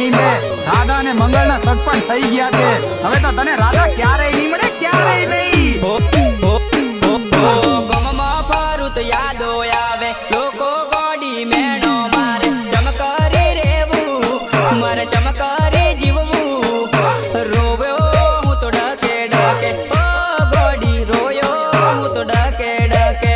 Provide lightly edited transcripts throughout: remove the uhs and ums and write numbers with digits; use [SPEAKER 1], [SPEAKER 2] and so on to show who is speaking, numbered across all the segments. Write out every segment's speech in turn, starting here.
[SPEAKER 1] નહીં લે રાધા અને મંગળ ના સગ પણ થઈ ગયા છે હવે તો તને રાધા ક્યારેય નહીં મળે ક્યારેય નહીં
[SPEAKER 2] ગમમાં ફરું તો યાદો આવે લોકો ગોડી મેણો મારે ચમકરી રેવું મારે ચમકરી જીવવું રોવ્યો હું તો ડકે ડકે ઓ ગોડી રોયો હું તો ડકે ડકે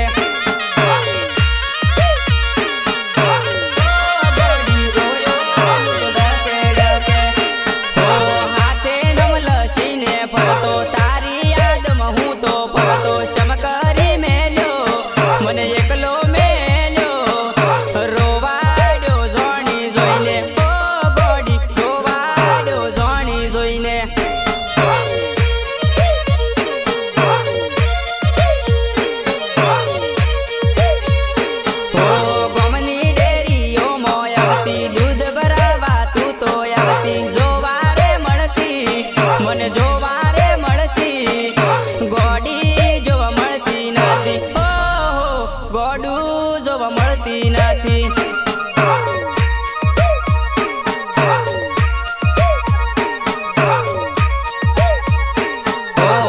[SPEAKER 2] મને એકલો મેલ્યો રોવાડ્યો જોણી જોઈને ઓ ગોડી રોવાડ્યો જોણી જોઈને ઓ ગમની ડેરીઓ મોયાવતી દૂધ ભરાવા તું તો આવતી જોવારે મળતી મને જોવારે મળતી ગોડી જોવા મળતી નથી ગોડું જોવા મળતી નથી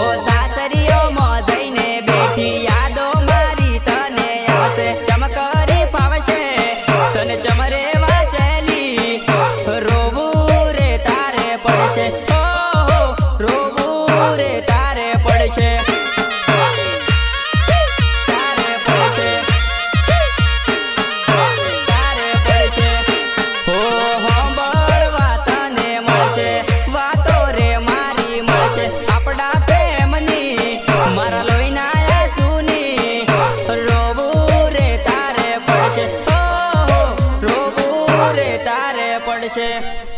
[SPEAKER 2] ઓ સાસરીઓમાં જઈને બેઠી યાદો મારી તને આવશે ચમકરી ફાવશે તને ચમરે વાંચેલી રોવું રે તારે પડશે ઓહો રોવું રે તારે પડશે પડશે